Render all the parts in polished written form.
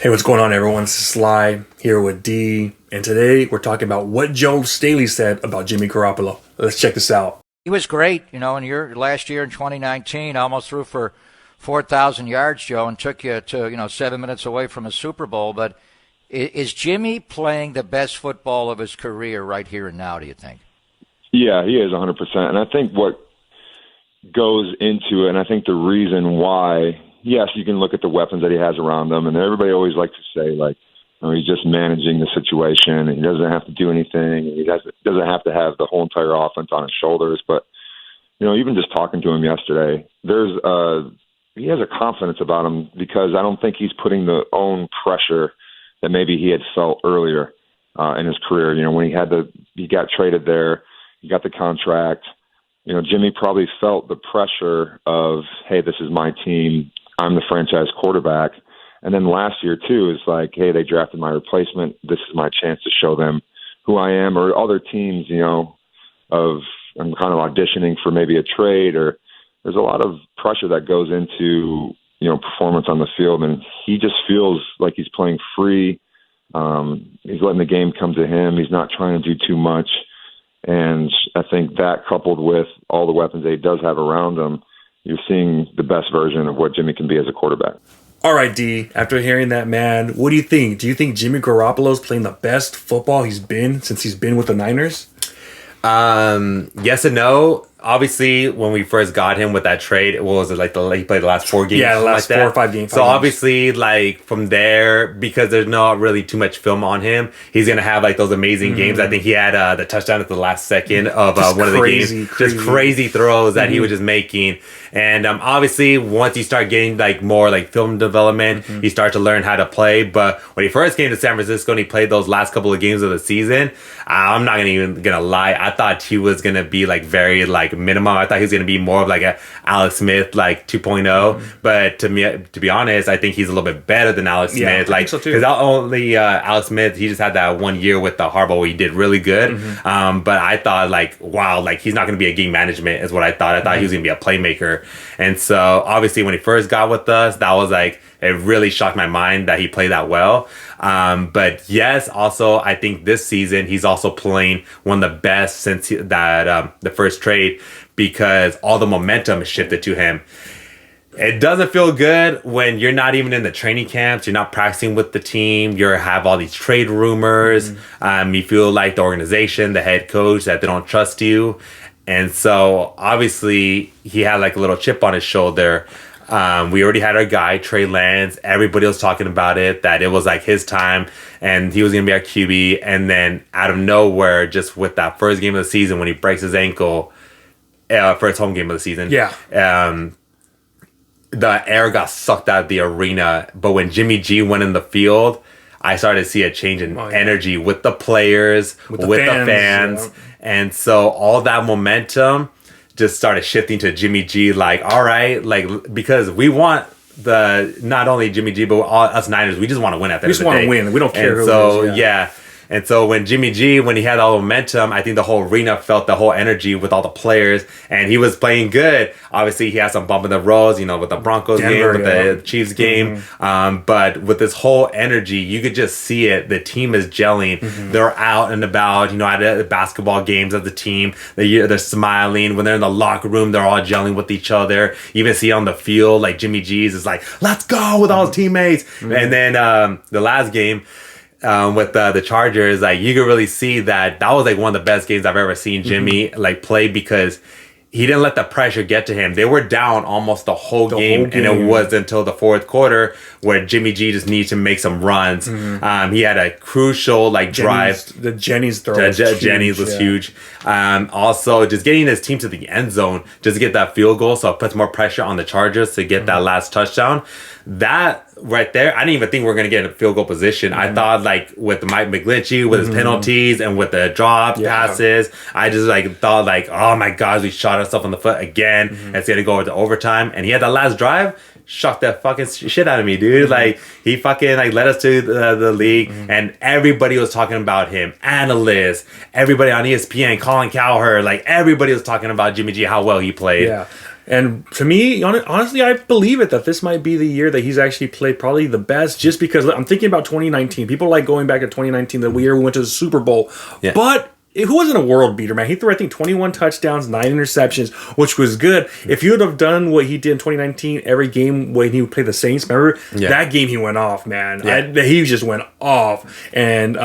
Hey, what's going on, everyone? This is Sly here with D, and today we're talking about what Joe Staley said about Jimmy Garoppolo. Let's check this out. He was great, in your last year in 2019, almost threw for 4,000 yards, Joe, and took you to, 7 minutes away from a Super Bowl. But is Jimmy playing the best football of his career right here and now, do you think? Yeah, he is 100%. And I think what goes into it, and I think the reason why, yes, you can look at the weapons that he has around him, and everybody always likes to say, like, he's just managing the situation, and he doesn't have to do anything, and he doesn't have to have the whole entire offense on his shoulders. But, even just talking to him yesterday, he has a confidence about him because I don't think he's putting the own pressure that maybe he had felt earlier in his career. When he got traded there, he got the contract. Jimmy probably felt the pressure of, hey, this is my team. I'm the franchise quarterback. And then last year, too, is like, hey, they drafted my replacement. This is my chance to show them who I am. Or other teams, I'm kind of auditioning for maybe a trade, or there's a lot of pressure that goes into, performance on the field. And he just feels like he's playing free. He's letting the game come to him. He's not trying to do too much. And I think that, coupled with all the weapons that he does have around him, you're seeing the best version of what Jimmy can be as a quarterback. All right, D, after hearing that, man, what do you think? Do you think Jimmy Garoppolo's playing the best football he's been since he's been with the Niners? Yes and no. Obviously, when we first got him with that trade, what was it, like he played the last 4 games? Yeah, the last 4 or 5 games. So obviously, like, from there, because there's not really too much film on him, he's going to have, like, those amazing games. I think he had the touchdown at the last second of one of the games. Just crazy throws that he was just making. And obviously, once you start getting, like, more, like, film development, you start to learn how to play. But when he first came to San Francisco and he played those last couple of games of the season, I'm not even going to lie. I thought he was going to be, like, very, like, minimum. I thought he was going to be more of like a Alex Smith, like 2.0. But to be honest, I think he's a little bit better than Alex Smith. Like, because not only Alex Smith, he just had that 1 year with the Harbaugh where he did really good. But I thought, like, wow, like, he's not going to be a game management is what I thought. I thought he was going to be a playmaker. And so obviously when he first got with us, that was like, it really shocked my mind that he played that well. But yes, also, I think this season he's also playing one of the best since the first trade, because all the momentum shifted to him. It doesn't feel good when you're not even in the training camps. You're not practicing with the team. You have all these trade rumors. You feel like the organization, the head coach, that they don't trust you. And so obviously he had like a little chip on his shoulder. We already had our guy, Trey Lance. Everybody was talking about it, that it was like his time and he was going to be our QB. And then out of nowhere, just with that first game of the season, when he breaks his ankle for his home game of the season, the air got sucked out of the arena. But when Jimmy G went in the field, I started to see a change in energy with the players, with the fans. Yeah. And so all that momentum just started shifting to Jimmy G. Like, all right, like, because we want not only Jimmy G, but all us Niners, we just want to win at the end of the day. We just want to win. We don't care who it is. Yeah. And so when Jimmy G, when he had all the momentum, I think the whole arena felt the whole energy with all the players, and he was playing good. Obviously, he had some bump in the roads, with the Broncos game, with the Chiefs game. But with this whole energy, you could just see it. The team is gelling. They're out and about, at the basketball games of the team. They're smiling. When they're in the locker room, they're all gelling with each other. You even see it on the field, like Jimmy G's is like, let's go with all his teammates. And then the last game, with the Chargers, like, you could really see that was like one of the best games I've ever seen Jimmy like play, because he didn't let the pressure get to him. They were down almost the whole game, and it was until the fourth quarter where Jimmy G just needed to make some runs. He had a crucial drive. The Jennings throw. Jennings was huge. Also, just getting his team to the end zone just to get that field goal, so it puts more pressure on the Chargers to get that last touchdown. That right there, I didn't even think we were going to get in a field goal position. I thought, like, with Mike McGlinchey, with his penalties and with the drop passes, I just thought oh my gosh, we shot ourselves in the foot again. It's going to go into overtime. And he had that last drive, shocked that fucking shit out of me, dude. Like, he fucking led us to the league, and everybody was talking about him. Analysts, everybody on ESPN, Colin Cowherd, everybody was talking about Jimmy G, how well he played. Yeah. And to me, honestly, I believe it that this might be the year that he's actually played probably the best, just because I'm thinking about 2019. People like going back to 2019, the year we went to the Super Bowl. Yeah. But who wasn't a world beater, man? He threw, I think, 21 touchdowns, 9 interceptions, which was good. If you would have done what he did in 2019, every game when he would play the Saints, remember? That game he went off, man. He just went off. And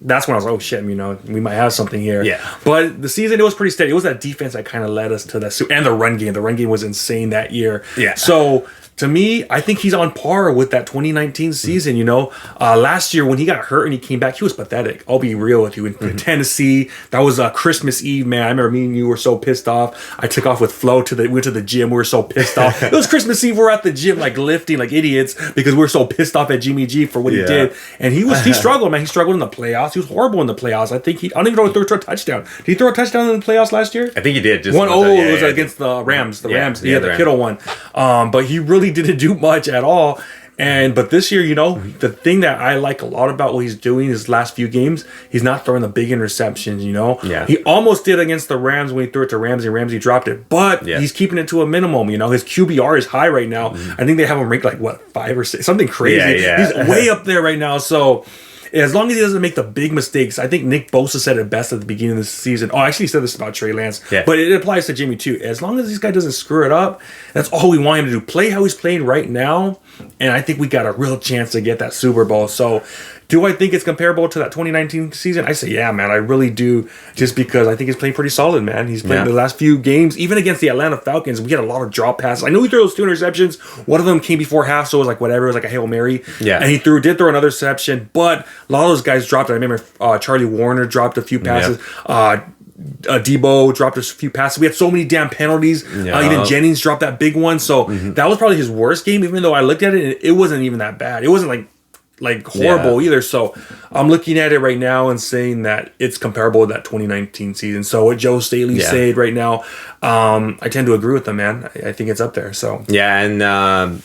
that's when I was like, oh, shit, we might have something here. Yeah. But the season, it was pretty steady. It was that defense that kind of led us to that. And the run game. The run game was insane that year. Yeah. So to me, I think he's on par with that 2019 season, Last year when he got hurt and he came back, he was pathetic. I'll be real with you. In Tennessee, that was Christmas Eve, man. I remember me and you were so pissed off. I took off with Flo we went to the gym. We were so pissed off. It was Christmas Eve. We're at the gym like lifting like idiots because we were so pissed off at Jimmy G for what he did. And he struggled, man. He struggled in the playoffs. He was horrible in the playoffs. I don't even know if he threw a touchdown. Did he throw a touchdown in the playoffs last year? I think he did. Just it was against the Rams. The Rams. The Kittle one. But he really didn't do much at all. But this year, the thing that I like a lot about what he's doing his last few games, he's not throwing the big interceptions, Yeah. He almost did against the Rams when he threw it to Ramsey. Ramsey dropped it. But he's keeping it to a minimum, His QBR is high right now. I think they have him ranked like, 5 or 6? Something crazy. He's way up there right now. So as long as he doesn't make the big mistakes, I think Nick Bosa said it best at the beginning of the season. Oh, actually, he said this about Trey Lance, but it applies to Jimmy too. As long as this guy doesn't screw it up, that's all we want him to do. Play how he's playing right now, and I think we got a real chance to get that Super Bowl. So, do I think it's comparable to that 2019 season? I say, yeah, man, I really do, just because I think he's playing pretty solid, man. He's played the last few games, even against the Atlanta Falcons. We had a lot of drop passes. I know he threw those 2 interceptions. One of them came before half, so it was like whatever. It was like a Hail Mary. Yeah. And he did throw another interception, but a lot of those guys dropped it. I remember Charlie Warner dropped a few passes. Debo dropped a few passes. We had so many damn penalties. Even Jennings dropped that big one. So that was probably his worst game, even though I looked at it and it wasn't even that bad. It wasn't like horrible either. So I'm looking at it right now and saying that it's comparable to that 2019 season. So what Joe Staley said right now, I tend to agree with him, man. I think it's up there. So and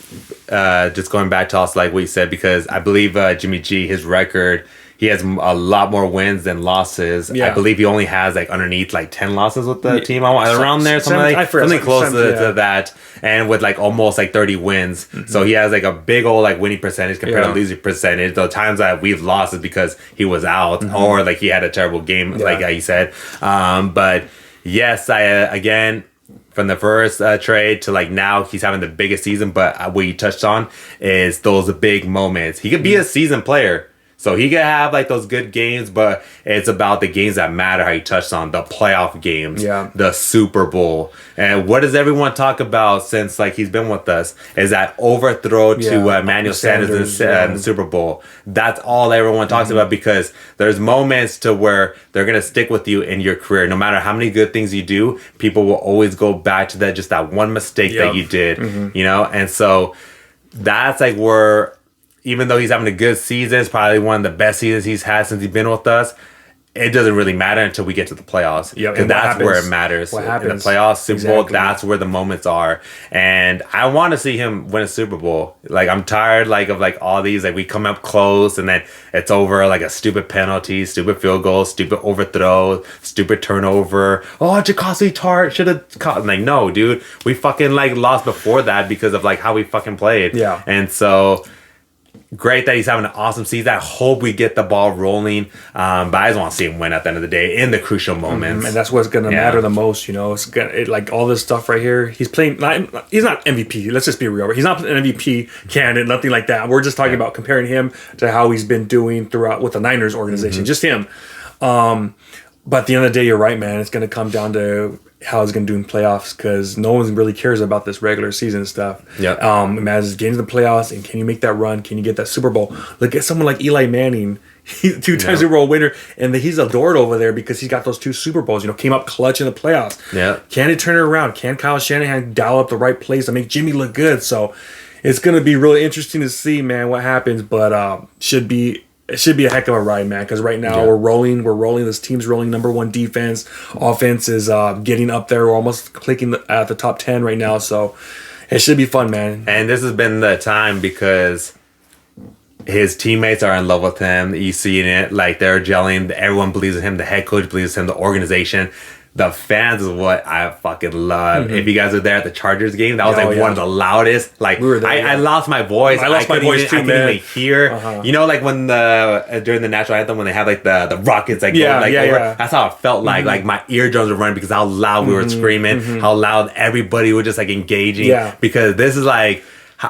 just going back to also like what you said, because I believe Jimmy G, his record, he has a lot more wins than losses. I believe he only has like underneath like 10 losses with the team around there, something close to that, and with like almost like 30 wins. So he has like a big old like winning percentage compared to losing percentage. The times that we've lost is because he was out or like he had a terrible game, like you said. But yes, I again, from the first trade to like now, he's having the biggest season. But what you touched on is those big moments. He could be a seasoned player. So he could have like those good games, but it's about the games that matter, how you touched on, the playoff games, the Super Bowl. And what does everyone talk about since like he's been with us is that overthrow to Emmanuel Sanders in the Super Bowl. That's all everyone talks about, because there's moments to where they're going to stick with you in your career. No matter how many good things you do, people will always go back to that, just that one mistake that you did, And so that's like where, even though he's having a good season, it's probably one of the best seasons he's had since he's been with us, it doesn't really matter until we get to the playoffs. Because that's where it matters. In the playoffs, Super Bowl, that's where the moments are. And I want to see him win a Super Bowl. Like, I'm tired of all these, like we come up close and then it's over like a stupid penalty, stupid field goal, stupid overthrow, stupid turnover. Oh, Jacossy Tart should have caught. Like, no, dude. We fucking like lost before that because of like how we fucking played. Yeah. And so great that he's having an awesome season. I hope we get the ball rolling. But I just want to see him win at the end of the day in the crucial moments. And that's what's going to matter the most, It's like all this stuff right here. He's playing. He's not MVP. Let's just be real. He's not an MVP candidate, nothing like that. We're just talking about comparing him to how he's been doing throughout with the Niners organization. Just him. But at the end of the day, you're right, man. It's going to come down to how he's going to do in playoffs, because no one really cares about this regular season stuff. As getting to the playoffs, and can you make that run? Can you get that Super Bowl? Look at someone like Eli Manning. He's a 2-time Super Bowl winner, and he's adored over there because he's got those 2 Super Bowls. Came up clutch in the playoffs. Can he turn it around? Can Kyle Shanahan dial up the right plays to make Jimmy look good? So it's going to be really interesting to see, man, what happens. But it should be a heck of a ride, man, because right now we're rolling. This team's rolling. Number 1 defense. Offense is getting up there. We're almost clicking at the top 10 right now. So it should be fun, man. And this has been the time because his teammates are in love with him. You see it, like they're gelling. Everyone believes in him. The head coach believes in him. The organization. the fans is what I fucking love. If you guys were there at the Chargers game, that was like one of the loudest. Like we were there, I lost my voice. I lost my voice too, I couldn't even hear. You know, like when during the national anthem when they have like the rockets like going like over. That's how it felt like. Like my eardrums were running because how loud we were screaming, how loud everybody was just like engaging. Because this is like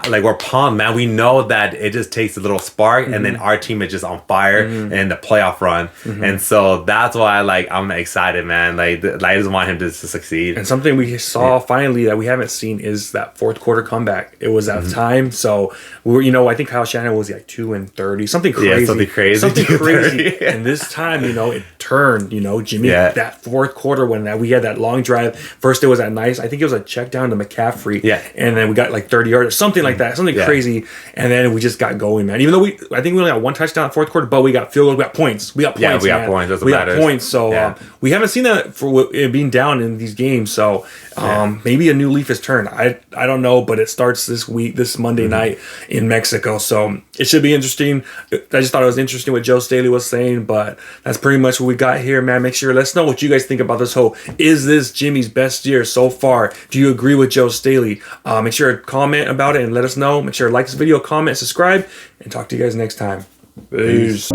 we're pumped, man. We know that it just takes a little spark, and then our team is just on fire in the playoff run, and so that's why I'm excited, man. I just want him to succeed. And something we saw finally that we haven't seen is that fourth quarter comeback. It was at time, so I think Kyle Shanahan was like 2-30, something crazy, something crazy. And this time, it turned. Jimmy, that fourth quarter when we had that long drive. First, it was that nice. I think it was a check down to McCaffrey, and then we got like 30 yards or something like that, something crazy, and then we just got going, man. Even though I think we only got one touchdown in the fourth quarter, but we got field goals, we got points. We got points. We got points. So we haven't seen that for it being down in these games. So maybe a new leaf is turned. I don't know, but it starts this Monday night in Mexico, so it should be interesting. I just thought it was interesting what Joe Staley was saying, but that's pretty much what we got here, man. Make sure let us know what you guys think about this whole. Is this Jimmy's best year so far? Do you agree with Joe Staley? Make sure to comment about it and let us know. Make sure to like this video, comment, subscribe, and talk to you guys next time. Peace.